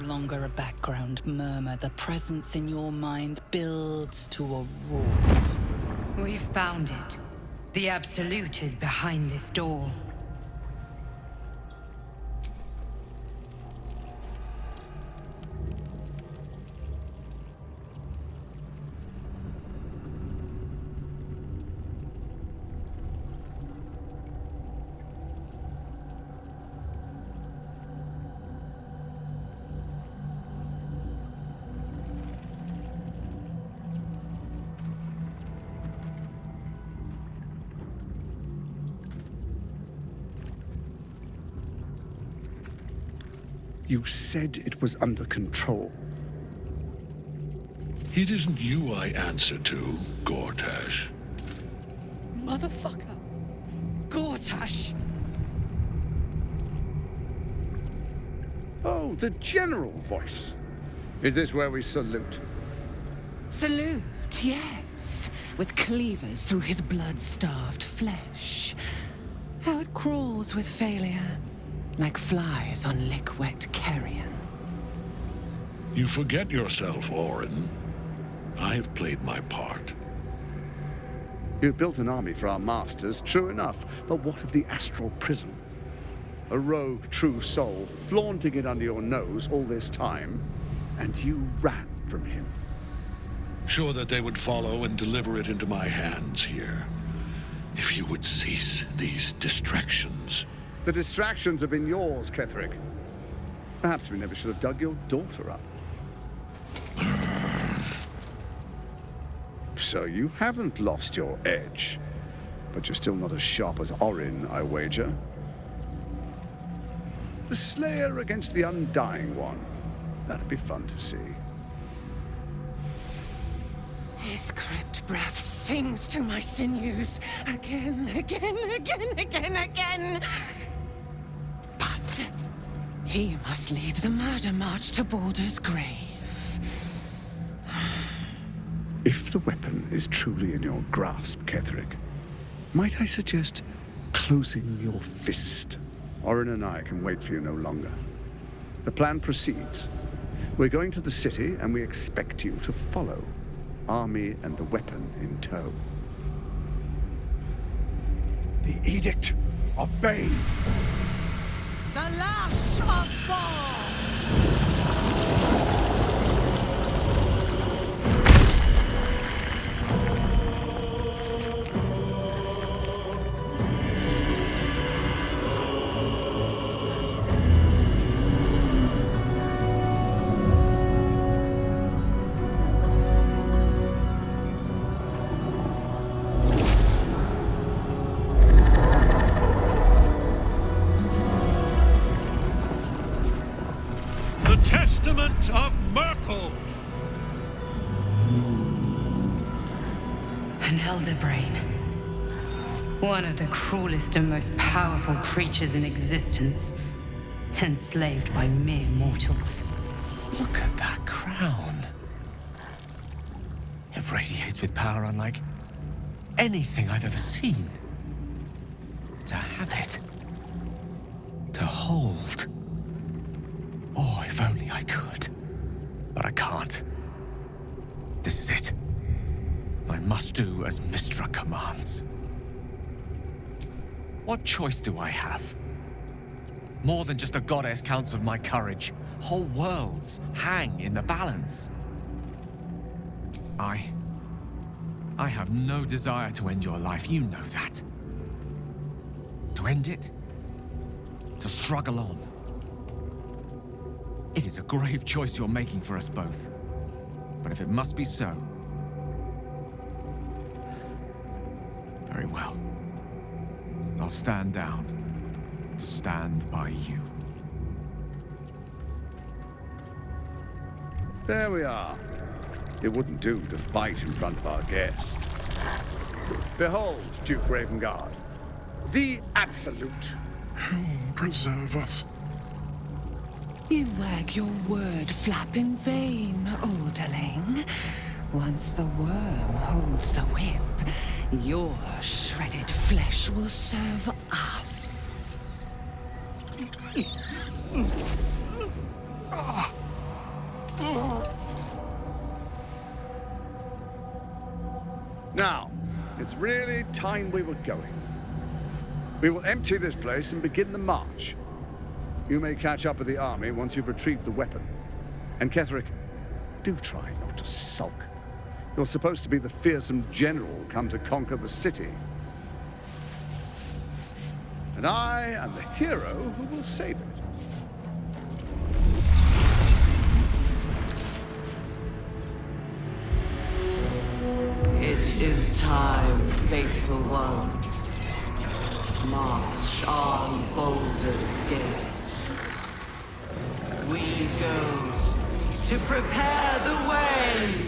longer a background murmur. The presence in your mind builds to a roar. We've found it. The Absolute is behind this door. You said it was under control. It isn't you I answer to, Gortash. Motherfucker! Gortash! Oh, the general voice. Is this where we salute? Salute, yes. With cleavers through his blood-starved flesh. How it crawls with failure. Like flies on lick-wet carrion. You forget yourself, Orin. I've played my part. You built an army for our masters, true enough. But what of the astral prison? A rogue true soul flaunting it under your nose all this time, and you ran from him. Sure that they would follow and deliver it into my hands here. If you would cease these distractions. The distractions have been yours, Ketherick. Perhaps we never should have dug your daughter up. So you haven't lost your edge. But you're still not as sharp as Orin, I wager. The Slayer against the Undying One. That'd be fun to see. His crypt breath sings to my sinews. Again. But he must lead the murder march to Baldur's grave. If the weapon is truly in your grasp, Ketherick, might I suggest closing your fist? Orin and I can wait for you no longer. The plan proceeds. We're going to the city, and we expect you to follow. Army and the weapon in tow. The Edict of Bane! The Lash of Thor! The Testament of Myrkul! An elder brain. One of the cruelest and most powerful creatures in existence. Enslaved by mere mortals. Look at that crown. It radiates with power unlike anything I've ever seen. To have it. To hold. Oh, if only I could. But I can't. This is it. I must do as Mystra commands. What choice do I have? More than just a goddess counts of my courage. Whole worlds hang in the balance. I have no desire to end your life, you know that. To end it? To struggle on. It is a grave choice you're making for us both. But if it must be so... very well. I'll stand down to stand by you. There we are. It wouldn't do to fight in front of our guest. Behold, Duke Ravengard, the Absolute. Whom preserve us? You wag your word flap in vain, Alderling. Once the worm holds the whip, your shredded flesh will serve us. Now, it's really time we were going. We will empty this place and begin the march. You may catch up with the army once you've retrieved the weapon. And Ketheric, do try not to sulk. You're supposed to be the fearsome general come to conquer the city. And I am the hero who will save it. It is time, faithful ones. March on Baldur's Gate. We go to prepare the way!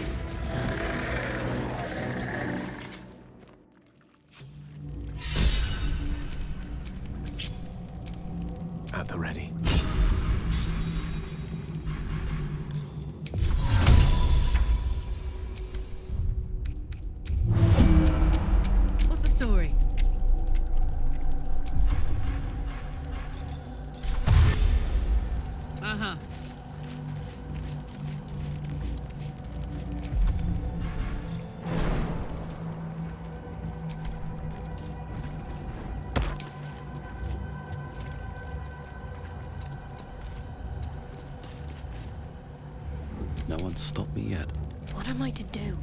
At the ready. What's the story? Uh-huh. No one's stopped me yet. What am I to do?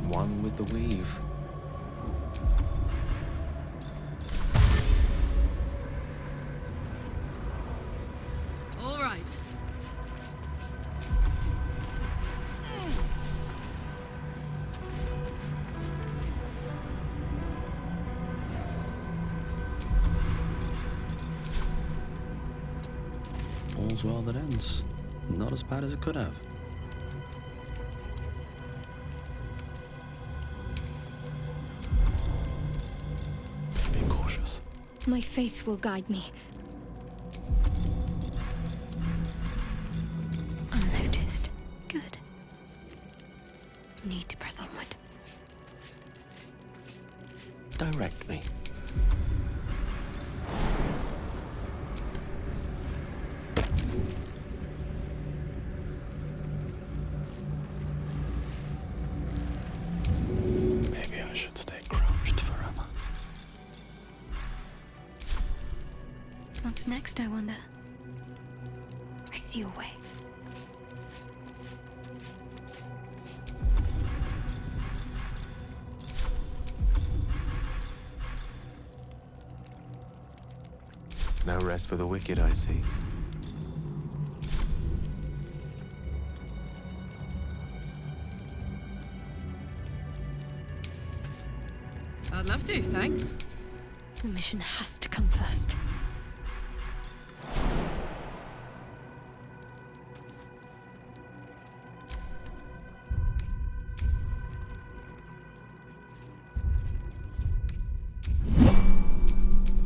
One with the weave. All right. All's well that ends. Not as bad as it could have. Be cautious. My faith will guide me. Unnoticed. Good. Need to press onward. Direct me. Maybe I should stay crouched forever. What's next, I wonder? I see a way. No rest for the wicked, I see. I'd love to, thanks. The mission has to come first.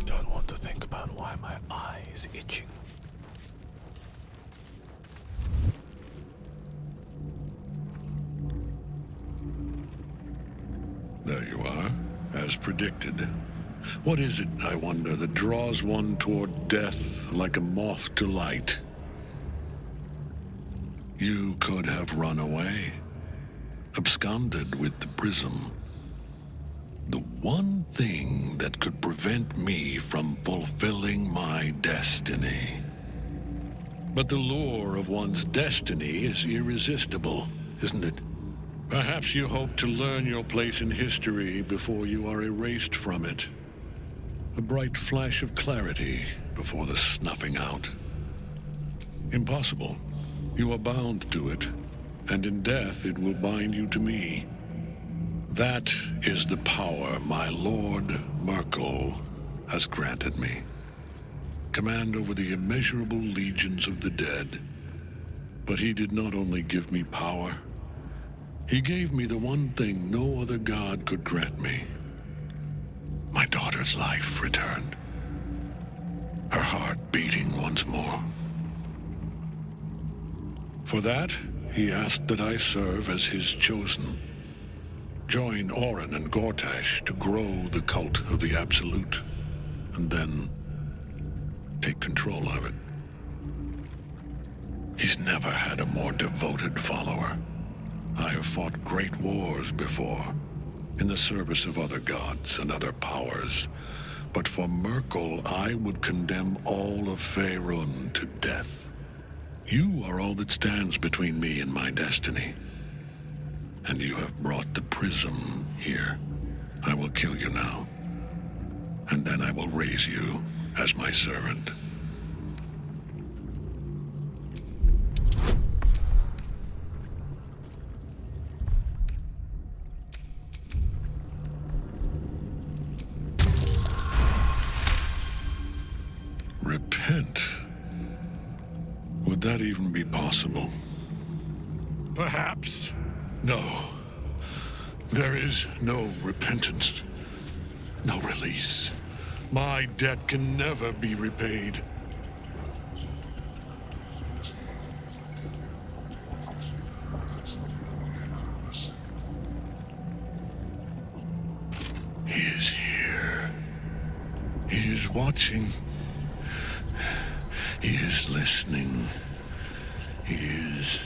Don't want to think about why my eye is itching. There you are, as predicted. What is it, I wonder, that draws one toward death like a moth to light? You could have run away, absconded with the prism. The one thing that could prevent me from fulfilling my destiny. But the lure of one's destiny is irresistible, isn't it? Perhaps you hope to learn your place in history before you are erased from it. A bright flash of clarity before the snuffing out. Impossible. You are bound to it, and in death it will bind you to me. That is the power my lord Myrkul has granted me. Command over the immeasurable legions of the dead. But he did not only give me power, he gave me the one thing no other god could grant me. My daughter's life returned. Her heart beating once more. For that, he asked that I serve as his chosen. Join Orin and Gortash to grow the cult of the Absolute, and then take control of it. He's never had a more devoted follower. I have fought great wars before, in the service of other gods and other powers. But for Myrkul, I would condemn all of Faerun to death. You are all that stands between me and my destiny. And you have brought the prism here. I will kill you now. And then I will raise you as my servant. Repent? Would that even be possible? Perhaps. No. There is no repentance. No release. My debt can never be repaid. He is here. He is watching. He is listening. He is...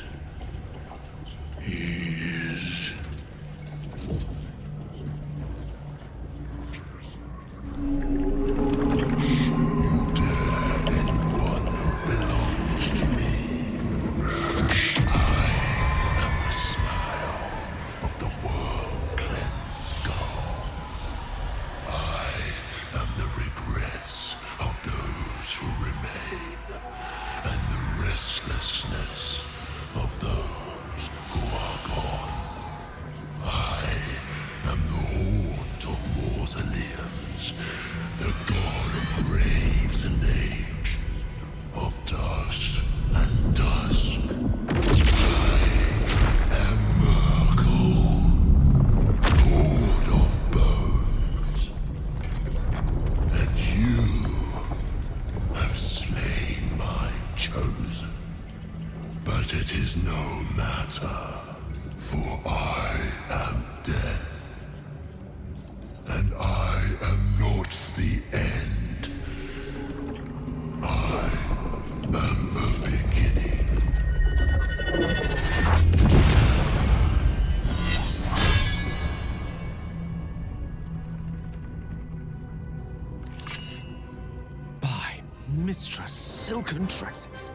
Mistress Silken Tresses.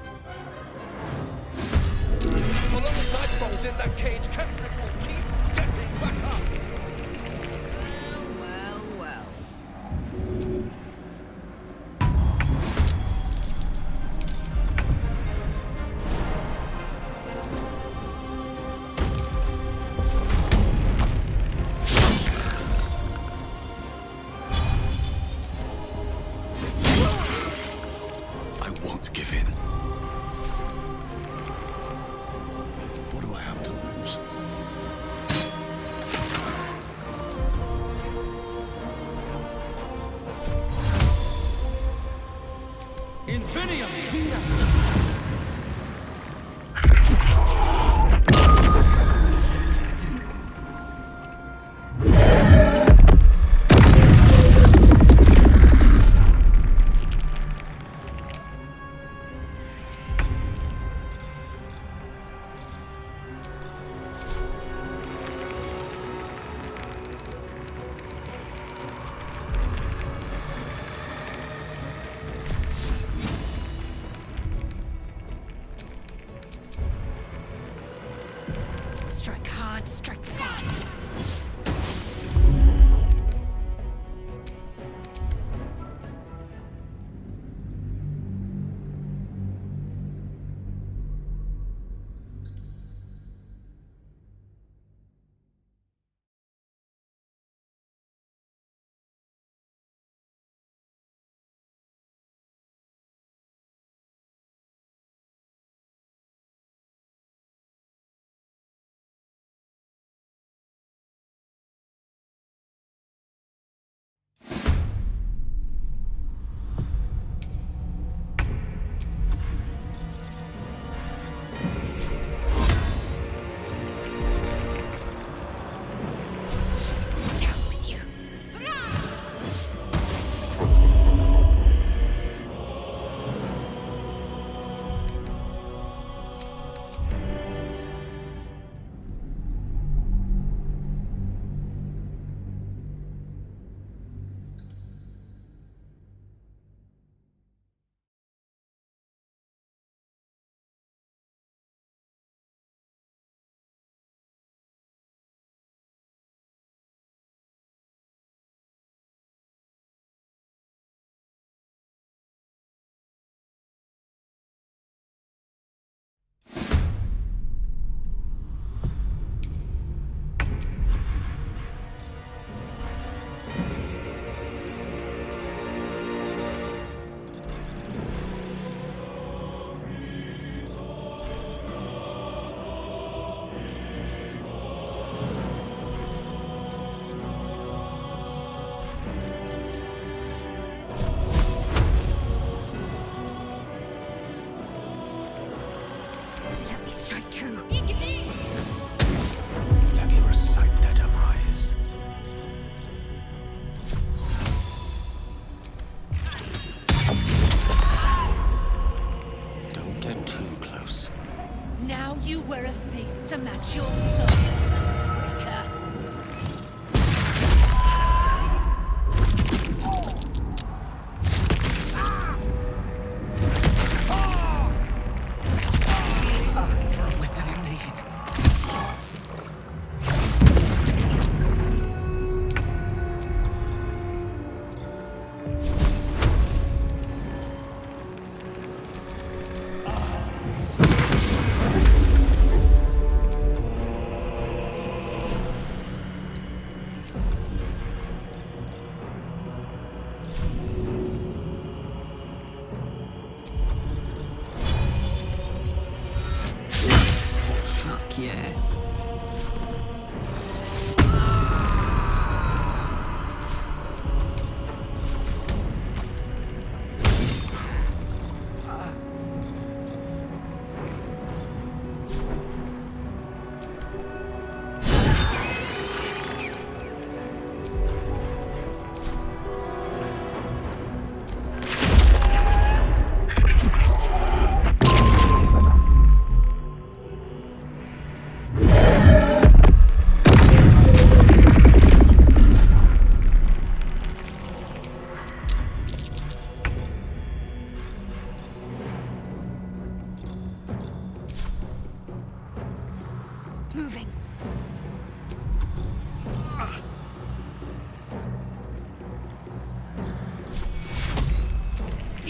So long as Nightfall's in that cage, Ketherick will keep getting back up. Well, well, well. I won't give in. What do I have to lose?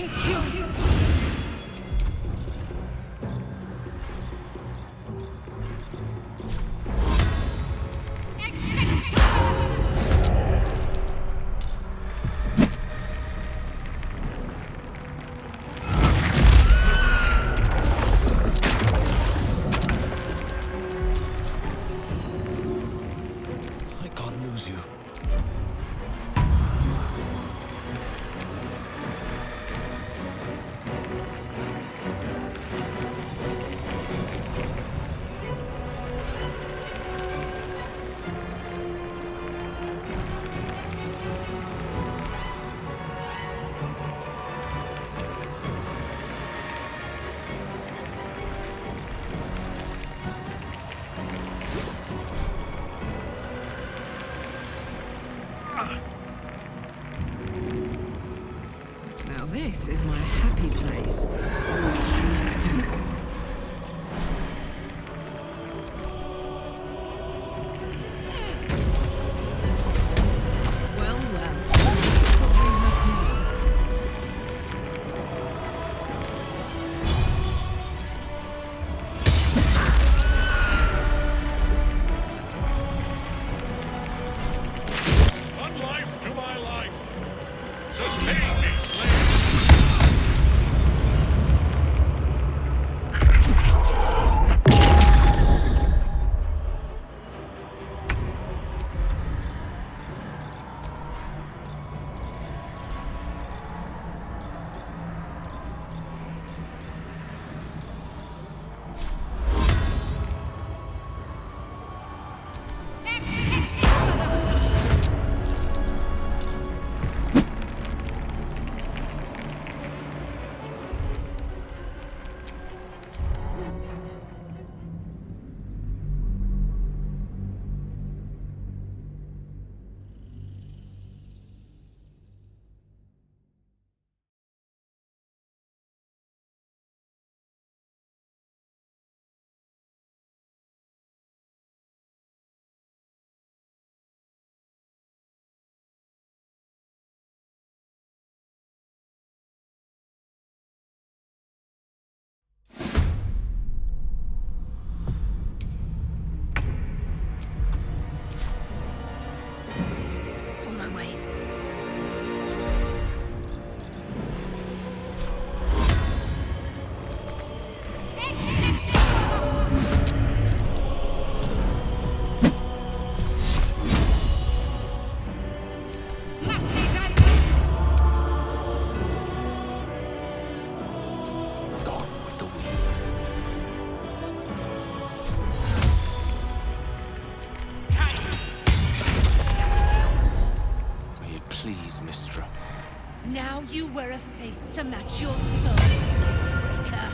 I can't lose you. Now this is my happy place. Well, well. What we have here. One life to my life. Sustain me, slave. On my way. Gone with the weave. May it please, Mistra. Now you wear a face to match your soul, Icebreaker.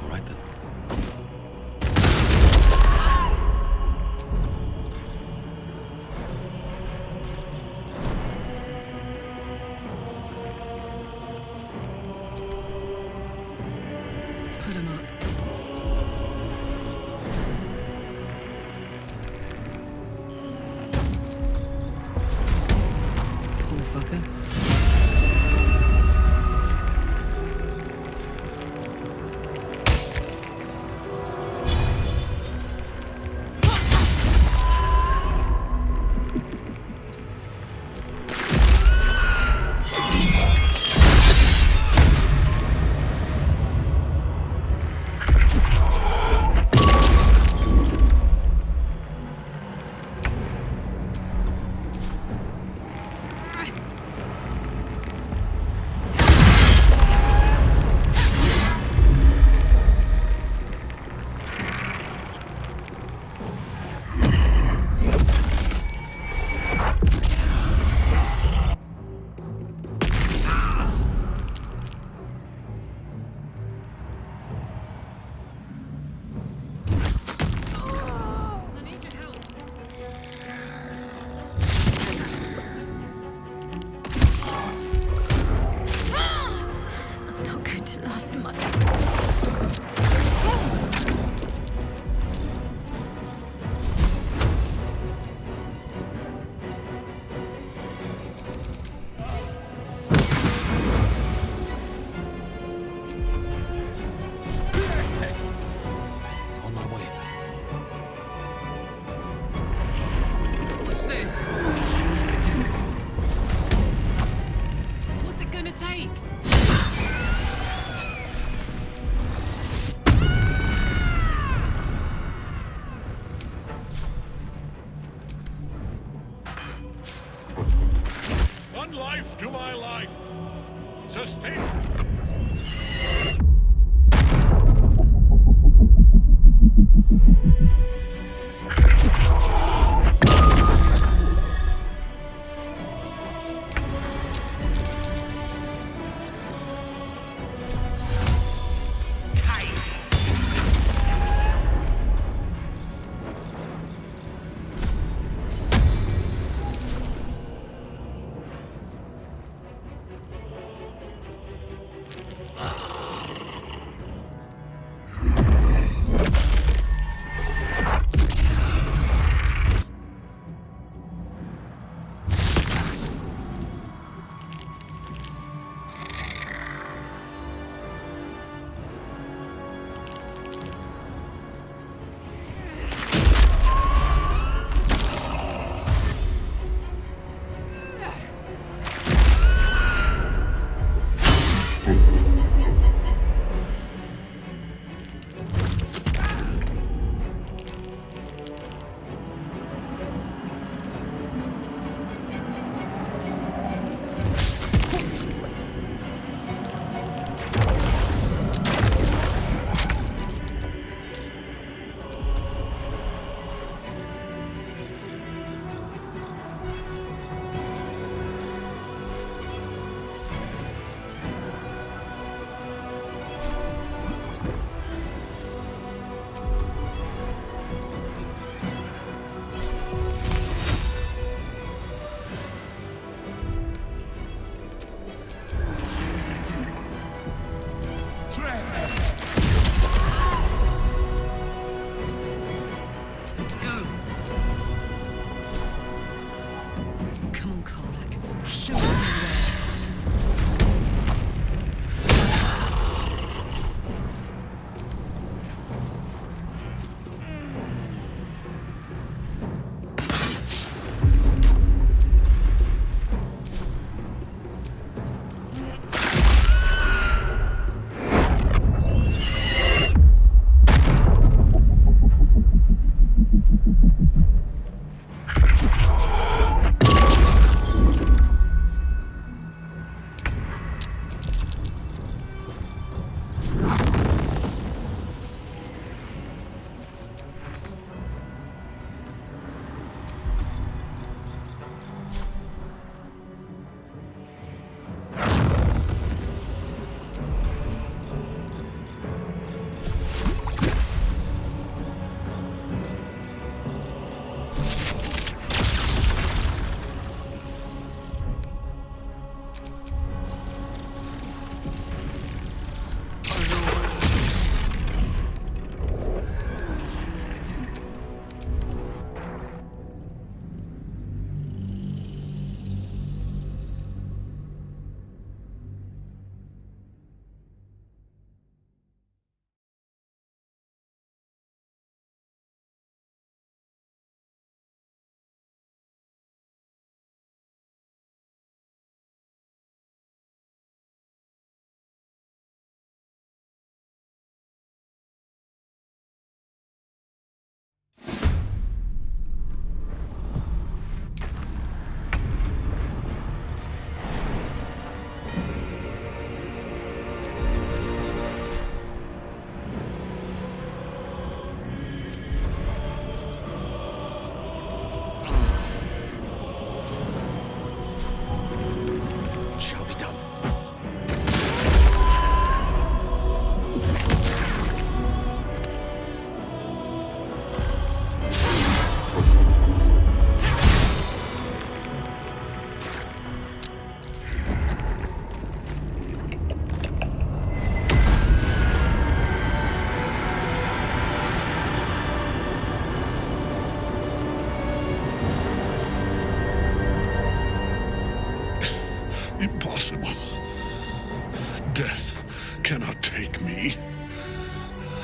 All right then. Put 'em up. Poor fucker.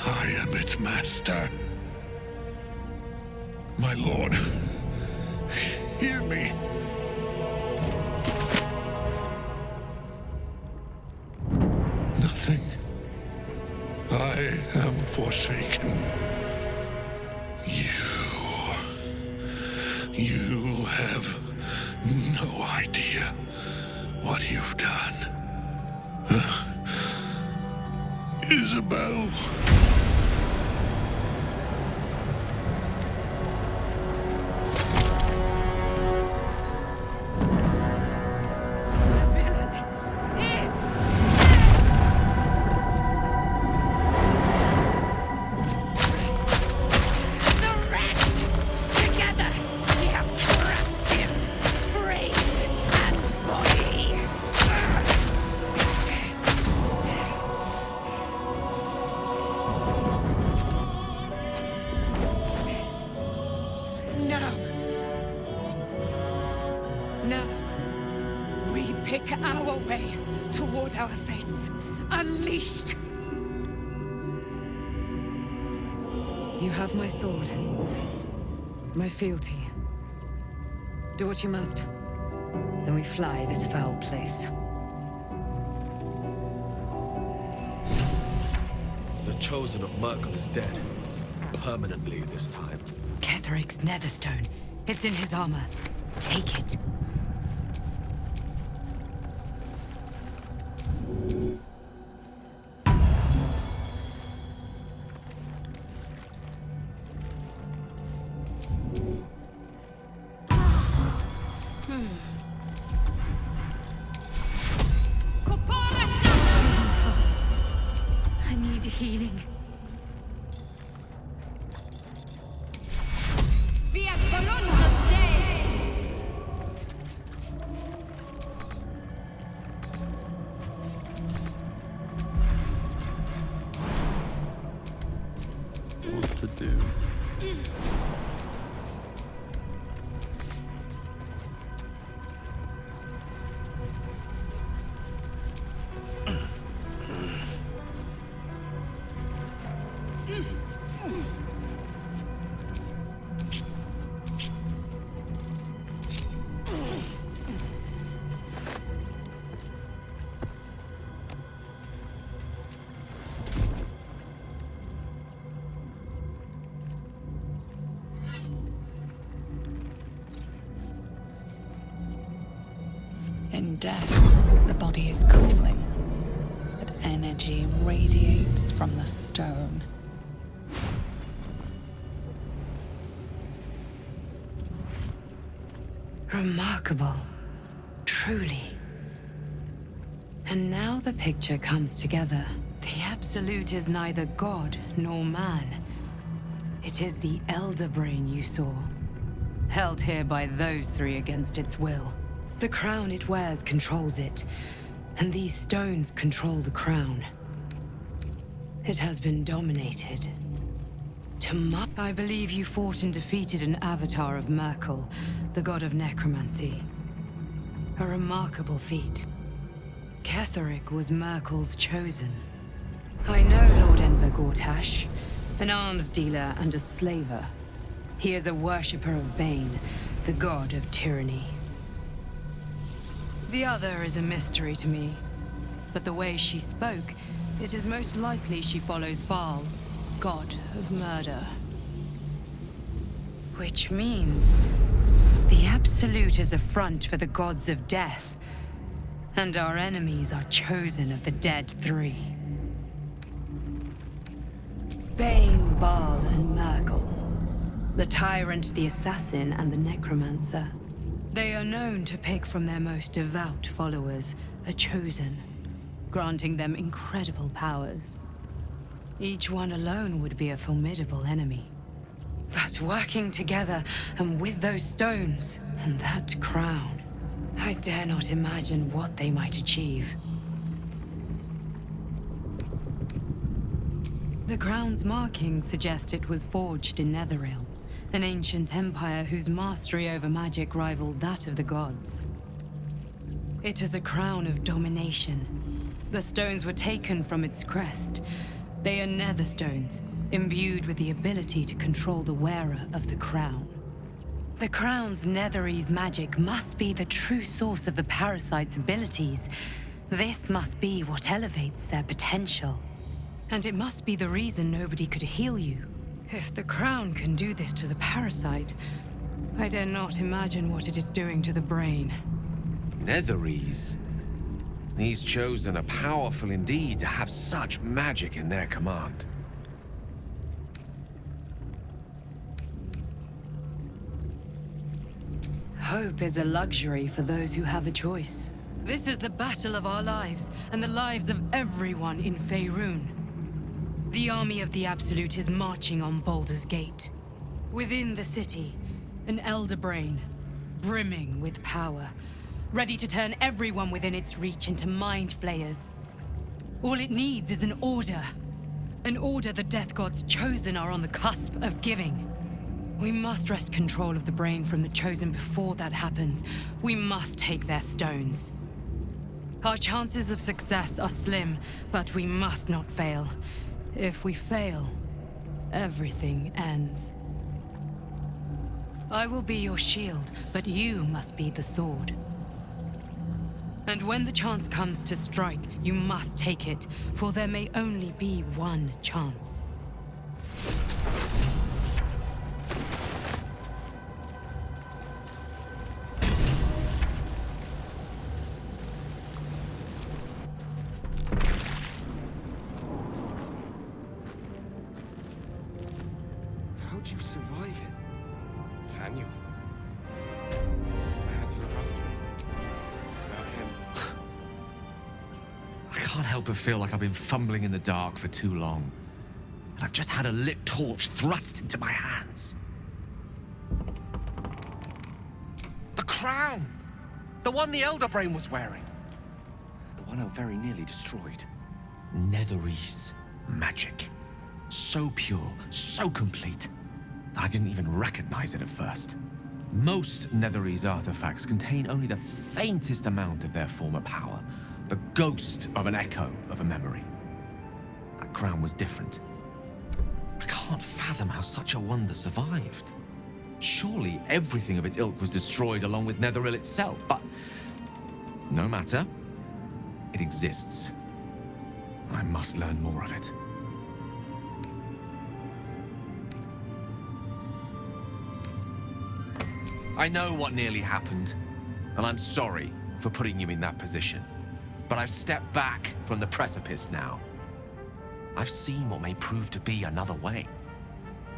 I am its master. My lord, hear me. Nothing. I am forsaken. You have no idea what you've done. Isabel. Our fates unleashed. You have my sword. My fealty. Do what you must. Then we fly this foul place. The Chosen of Myrkul is dead. Permanently this time. Ketheric's netherstone. It's in his armor. Take it. I need healing. What to do? In death, the body is cooling, but energy radiates from the stone. Remarkable. Truly. And now the picture comes together. The Absolute is neither god nor man. It is the Elder Brain you saw, held here by those three against its will. The crown it wears controls it, and these stones control the crown. It has been dominated. I believe you fought and defeated an avatar of Myrkul, the god of necromancy. A remarkable feat. Ketheric was Myrkul's chosen. I know Lord Enver Gortash, an arms dealer and a slaver. He is a worshipper of Bane, the god of tyranny. The other is a mystery to me, but the way she spoke, it is most likely she follows Baal, god of murder. Which means the Absolute is a front for the gods of death, and our enemies are chosen of the dead three. Bane, Baal, and Myrkul. The tyrant, the assassin, and the necromancer. They are known to pick from their most devout followers a chosen, granting them incredible powers. Each one alone would be a formidable enemy. But working together, and with those stones, and that crown, I dare not imagine what they might achieve. The crown's markings suggest it was forged in Netheril, an ancient empire whose mastery over magic rivaled that of the gods. It is a crown of domination. The stones were taken from its crest, They are netherstones, imbued with the ability to control the wearer of the crown. The crown's Netherese magic must be the true source of the parasite's abilities. This must be what elevates their potential. And it must be the reason nobody could heal you. If the crown can do this to the parasite, I dare not imagine what it is doing to the brain. Netherese? These Chosen are powerful indeed to have such magic in their command. Hope is a luxury for those who have a choice. This is the battle of our lives, and the lives of everyone in Faerun. The army of the Absolute is marching on Baldur's Gate. Within the city, an elder brain, brimming with power, ready to turn everyone within its reach into mind flayers. All it needs is an order. An order the Death God's Chosen are on the cusp of giving. We must wrest control of the brain from the Chosen before that happens. We must take their stones. Our chances of success are slim, but we must not fail. If we fail, everything ends. I will be your shield, but you must be the sword. And when the chance comes to strike, you must take it, for there may only be one chance. How'd you survive it? Daniel. I had to look after him. Without him. I can't help but feel like I've been fumbling in the dark for too long. And I've just had a lit torch thrust into my hands. The crown! The one the Elder Brain was wearing. The one I very nearly destroyed. Netherese magic. So pure, so complete, that I didn't even recognize it at first. Most Netherese artifacts contain only the faintest amount of their former power, the ghost of an echo of a memory. That crown was different. I can't fathom how such a wonder survived. Surely everything of its ilk was destroyed along with Netheril itself, but no matter. It exists. I must learn more of it. I know what nearly happened, and I'm sorry for putting you in that position. But I've stepped back from the precipice now. I've seen what may prove to be another way.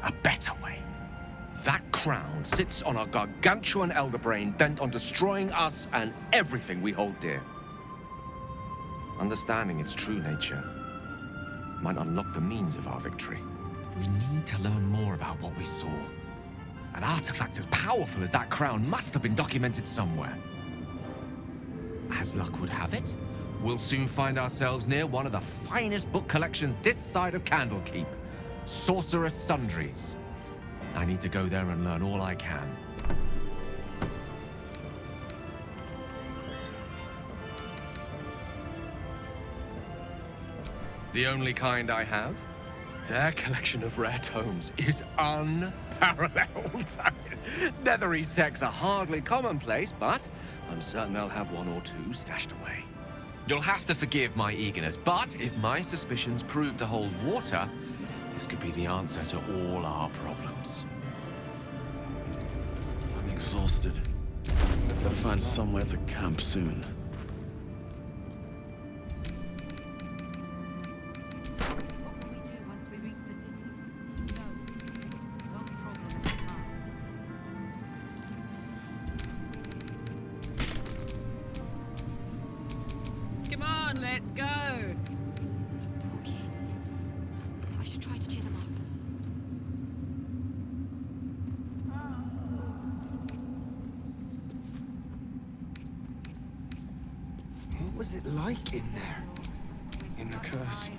A better way. That crown sits on a gargantuan elder brain bent on destroying us and everything we hold dear. Understanding its true nature might unlock the means of our victory. We need to learn more about what we saw. An artifact as powerful as that crown must have been documented somewhere. As luck would have it, we'll soon find ourselves near one of the finest book collections this side of Candlekeep. Sorcerous Sundries. I need to go there and learn all I can. The only kind I have? Their collection of rare tomes is unparalleled. Netherese texts are hardly commonplace, but I'm certain they'll have one or two stashed away. You'll have to forgive my eagerness, but if my suspicions prove to hold water, this could be the answer to all our problems. I'm exhausted. I've got to find somewhere to camp soon. Come on, let's go! Poor kids. I should try to cheer them up. What was it like in there? In the curse.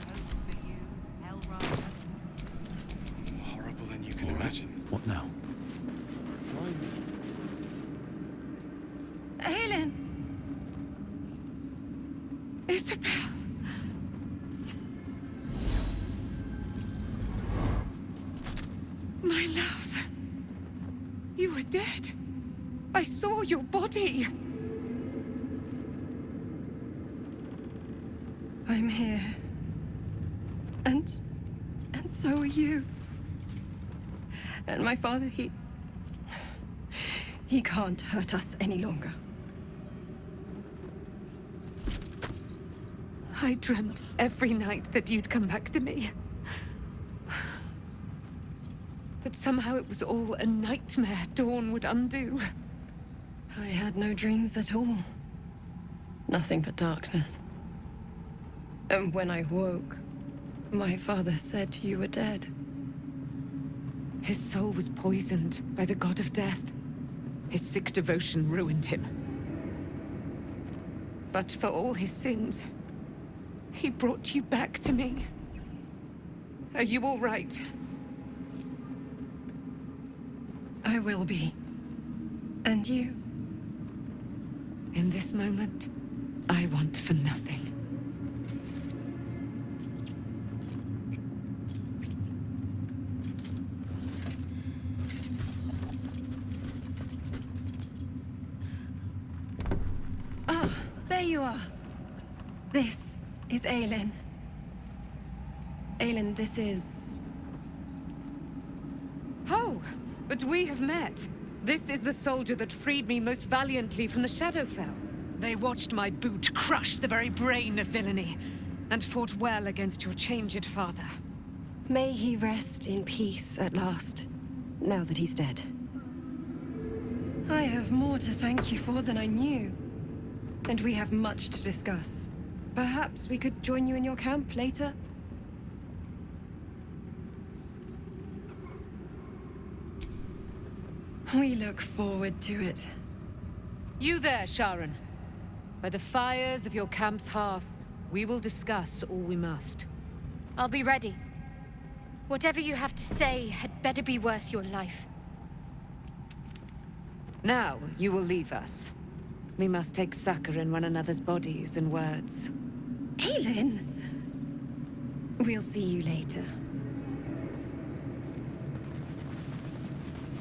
More horrible than you can imagine. What now? Helen! Isabel! My love. You were dead. I saw your body. I'm here. And so are you. And my father, he can't hurt us any longer. I dreamt every night that you'd come back to me. That somehow it was all a nightmare Dawn would undo. I had no dreams at all. Nothing but darkness. And when I woke, my father said you were dead. His soul was poisoned by the god of death. His sick devotion ruined him. But for all his sins, he brought you back to me. Are you all right? I will be. And you? In this moment, I want for nothing. There you are. This is Aelin. Aelin, this is... Oh, but we have met. This is the soldier that freed me most valiantly from the Shadowfell. They watched my boot crush the very brain of villainy, and fought well against your changed father. May he rest in peace at last, now that he's dead. I have more to thank you for than I knew. And we have much to discuss. Perhaps we could join you in your camp later? We look forward to it. You there, Sharon. By the fires of your camp's hearth, we will discuss all we must. I'll be ready. Whatever you have to say had better be worth your life. Now, you will leave us. We must take succor in one another's bodies and words. Aelin! We'll see you later.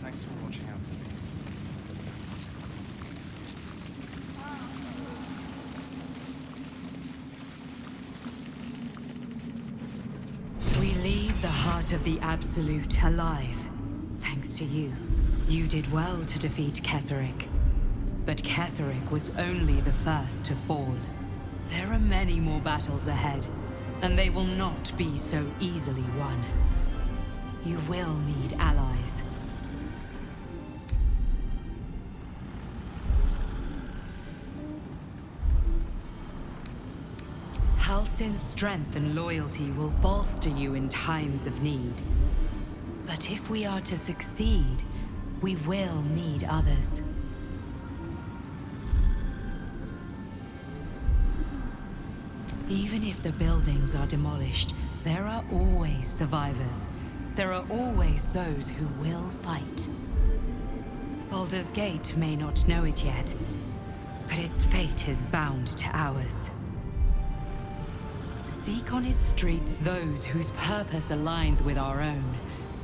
Thanks for watching out for me. We leave the heart of the Absolute alive. Thanks to you. You did well to defeat Ketheric. But Ketheric was only the first to fall. There are many more battles ahead, and they will not be so easily won. You will need allies. Halsin's strength and loyalty will bolster you in times of need. But if we are to succeed, we will need others. Even if the buildings are demolished, there are always survivors. There are always those who will fight. Baldur's Gate may not know it yet, but its fate is bound to ours. Seek on its streets those whose purpose aligns with our own,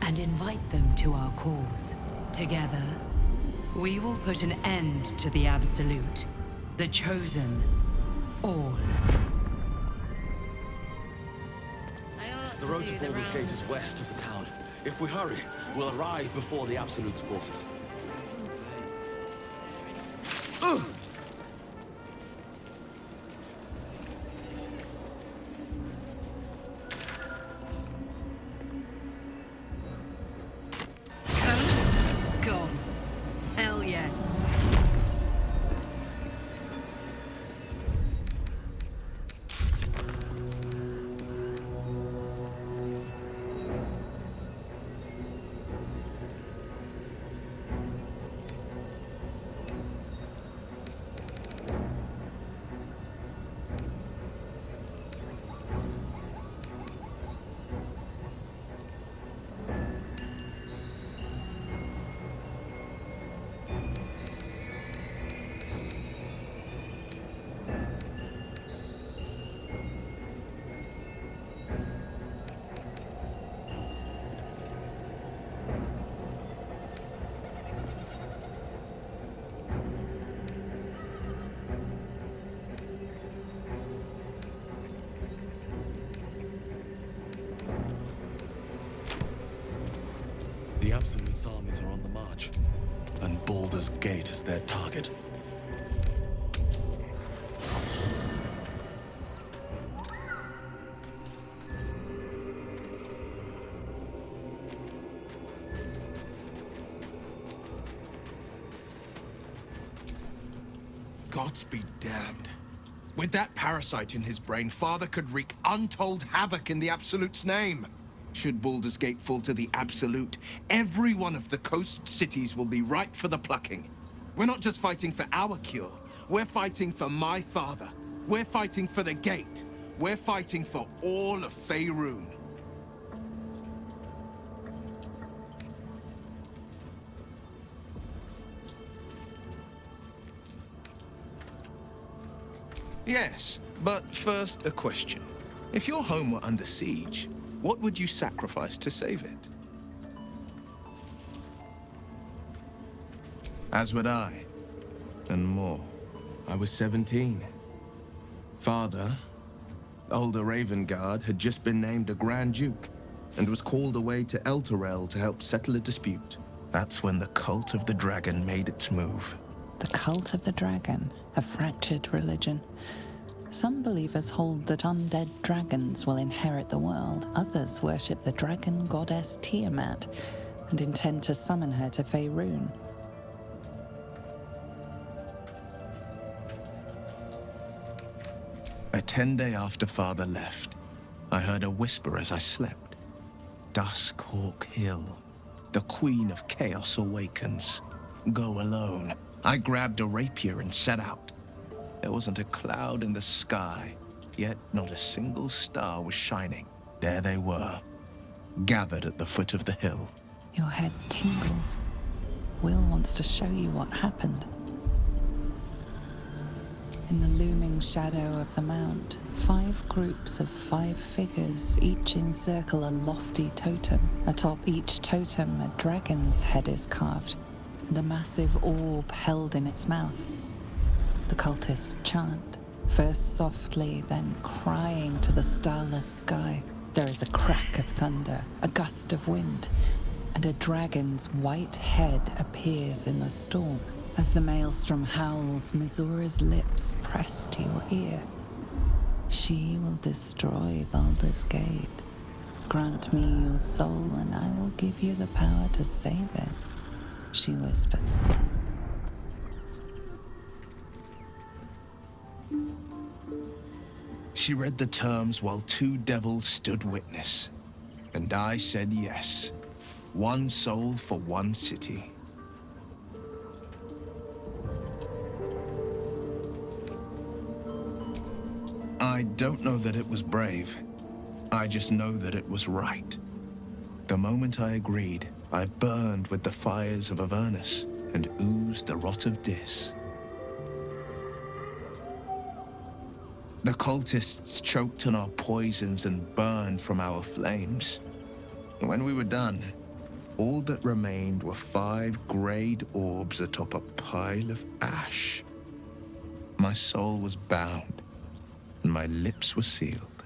and invite them to our cause. Together, we will put an end to the Absolute, the Chosen, all. The road to Baldur's Gate is west of the town. If we hurry, we'll arrive before the Absolute's forces. Gone. Hell yes. Absolute's armies are on the march, and Baldur's Gate is their target. Gods be damned. With that parasite in his brain, Father could wreak untold havoc in the Absolute's name. Should Baldur's Gate fall to the Absolute, every one of the coast cities will be ripe for the plucking. We're not just fighting for our cure. We're fighting for my father. We're fighting for the Gate. We're fighting for all of Faerun. Yes, but first a question. If your home were under siege, what would you sacrifice to save it? As would I, and more. I was 17. Father, older Ravengard, had just been named a Grand Duke and was called away to Elturel to help settle a dispute. That's when the Cult of the Dragon made its move. The Cult of the Dragon, a fractured religion. Some believers hold that undead dragons will inherit the world. Others worship the dragon goddess Tiamat and intend to summon her to Faerun. A 10-day after Father left, I heard a whisper as I slept. Duskhawk Hill. The Queen of Chaos awakens. Go alone. I grabbed a rapier and set out. There wasn't a cloud in the sky, yet not a single star was shining. There they were, gathered at the foot of the hill. Your head tingles. Will wants to show you what happened. In the looming shadow of the mount, 5 groups of 5 figures each encircle a lofty totem. Atop each totem, a dragon's head is carved, and a massive orb held in its mouth. The cultists chant, first softly, then crying to the starless sky. There is a crack of thunder, a gust of wind, and a dragon's white head appears in the storm. As the maelstrom howls, Mizura's lips press to your ear. She will destroy Baldur's Gate. Grant me your soul, and I will give you the power to save it, she whispers. She read the terms while 2 devils stood witness, and I said yes. 1 soul for 1 city. I don't know that it was brave. I just know that it was right. The moment I agreed, I burned with the fires of Avernus and oozed the rot of Dis. The cultists choked on our poisons and burned from our flames. When we were done, all that remained were 5 grayed orbs atop a pile of ash. My soul was bound, and my lips were sealed.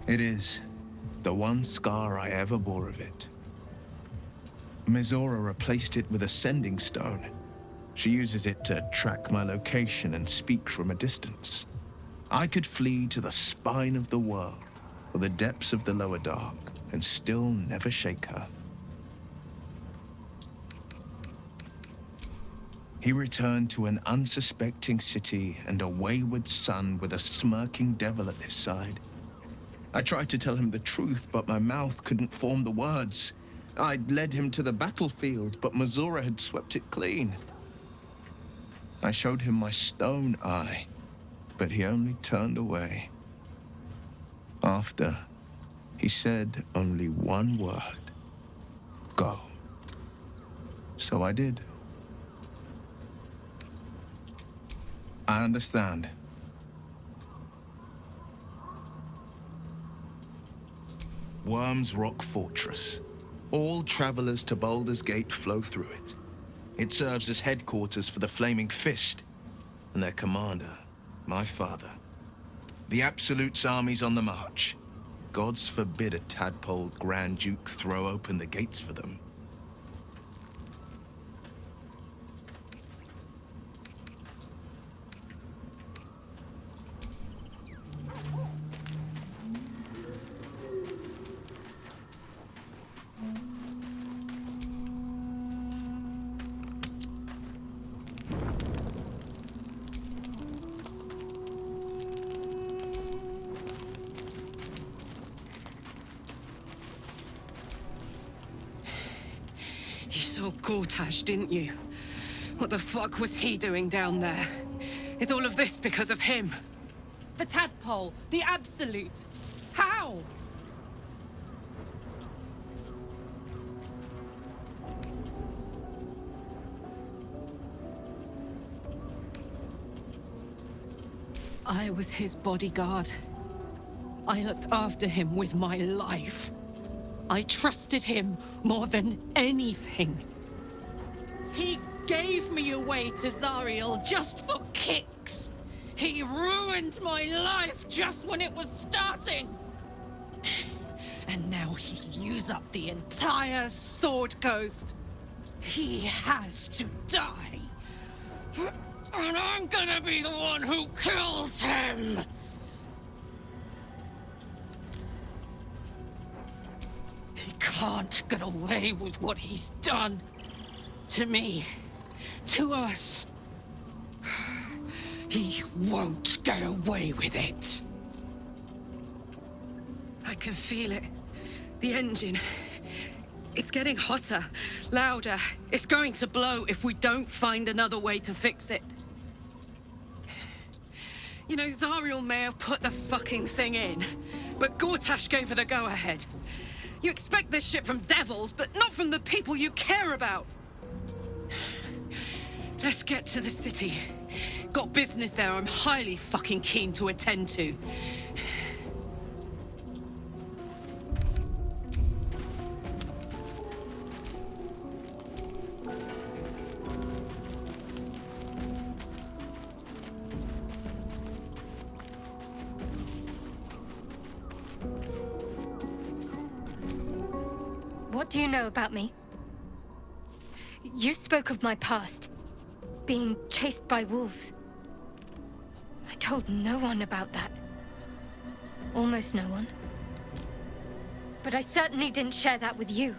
It is the one scar I ever bore of it. Mizora replaced it with a sending stone. She uses it to track my location and speak from a distance. I could flee to the spine of the world, or the depths of the lower dark, and still never shake her. He returned to an unsuspecting city and a wayward son with a smirking devil at his side. I tried to tell him the truth, but my mouth couldn't form the words. I'd led him to the battlefield, but Mizora had swept it clean. I showed him my stone eye, but he only turned away. After, he said only one word: go. So I did. I understand. Worm's Rock Fortress. All travelers to Baldur's Gate flow through it. It serves as headquarters for the Flaming Fist and their commander, my father. The Absolute's army's on the march. Gods forbid a tadpole Grand Duke throw open the gates for them. You saw Gortash, didn't you? What the fuck was he doing down there? Is all of this because of him? The tadpole, the Absolute. How? I was his bodyguard. I looked after him with my life. I trusted him more than anything. He gave me away to Zariel just for kicks. He ruined my life just when it was starting. And now he'll use up the entire Sword Coast. He has to die. And I'm gonna be the one who kills him! He can't get away with what he's done. To me. To us. He won't get away with it. I can feel it. The engine. It's getting hotter, louder. It's going to blow if we don't find another way to fix it. You know, Zariel may have put the fucking thing in, but Gortash gave her the go-ahead. You expect this shit from devils, but not from the people you care about. Let's get to the city. Got business there I'm highly fucking keen to attend to. What do you know about me? You spoke of my past. Being chased by wolves. I told no one about that. Almost no one. But I certainly didn't share that with you.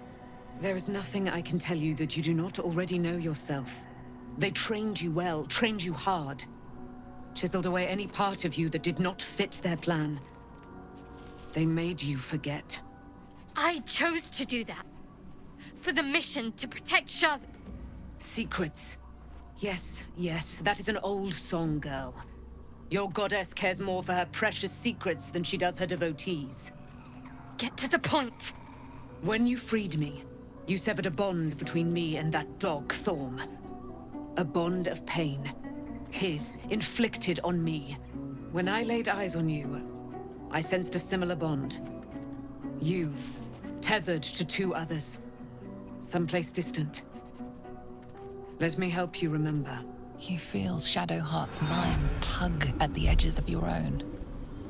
There is nothing I can tell you that you do not already know yourself. They trained you well, trained you hard. Chiseled away any part of you that did not fit their plan. They made you forget. I chose to do that. For the mission to protect Shaz. Secrets. Yes, yes, that is an old song, girl. Your goddess cares more for her precious secrets than she does her devotees. Get to the point. When you freed me, you severed a bond between me and that dog, Thorm. A bond of pain. His, inflicted on me. When I laid eyes on you, I sensed a similar bond. You, tethered to two others. Someplace distant. Let me help you remember. You feel Shadowheart's mind tug at the edges of your own.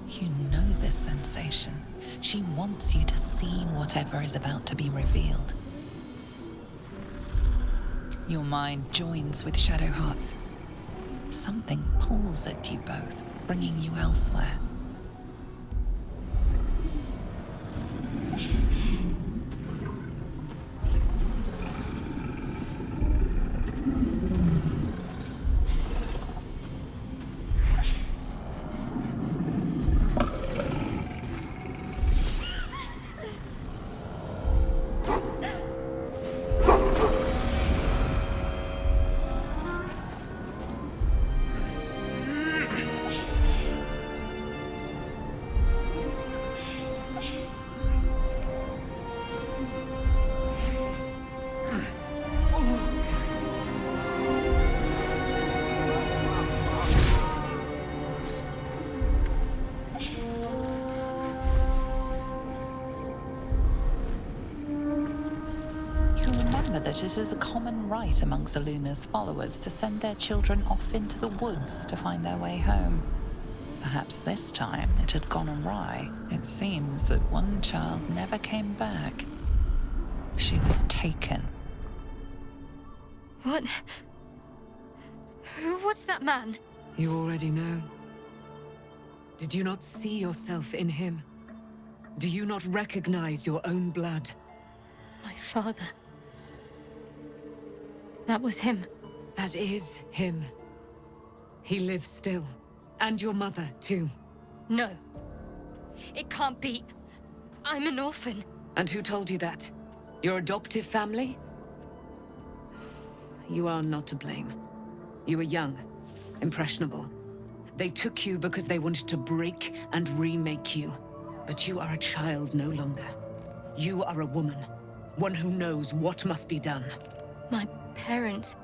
You know this sensation. She wants you to see whatever is about to be revealed. Your mind joins with Shadowheart's. Something pulls at you both, bringing you elsewhere. That it is a common rite among Zeluna's followers to send their children off into the woods to find their way home. A Perhaps this time it had gone awry. It seems that one child never came back. She was taken. What? Who was that man? You already know. Did you not see yourself in him? Do you not recognize your own blood? My father. That was him. That is him. He lives still. And your mother, too. No. It can't be. I'm an orphan. And who told you that? Your adoptive family? You are not to blame. You were young, impressionable. They took you because they wanted to break and remake you. But you are a child no longer. You are a woman. One who knows what must be done. My parents.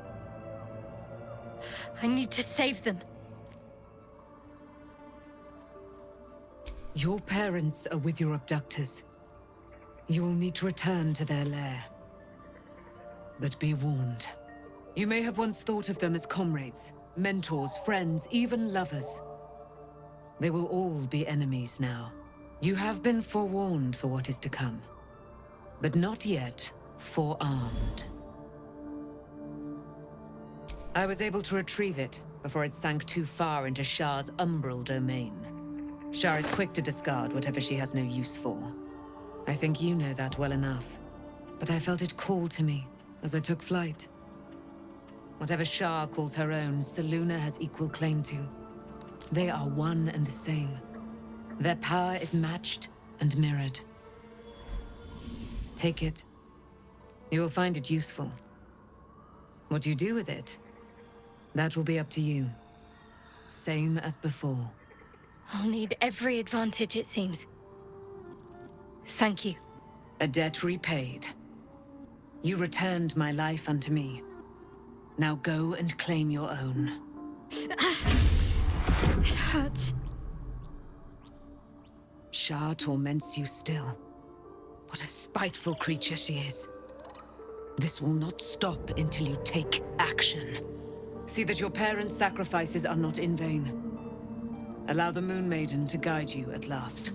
I need to save them. Your parents are with your abductors. You will need to return to their lair. But be warned. You may have once thought of them as comrades, mentors, friends, even lovers. They will all be enemies now. You have been forewarned for what is to come, but not yet forearmed. I was able to retrieve it before it sank too far into Shah's umbral domain. Shah is quick to discard whatever she has no use for. I think you know that well enough. But I felt it call to me as I took flight. Whatever Shah calls her own, Selûne has equal claim to. They are one and the same. Their power is matched and mirrored. Take it. You will find it useful. What you do with it, that will be up to you. Same as before. I'll need every advantage, it seems. Thank you. A debt repaid. You returned my life unto me. Now go and claim your own. It hurts. Shah torments you still. What a spiteful creature she is. This will not stop until you take action. See that your parents' sacrifices are not in vain. Allow the Moon Maiden to guide you at last.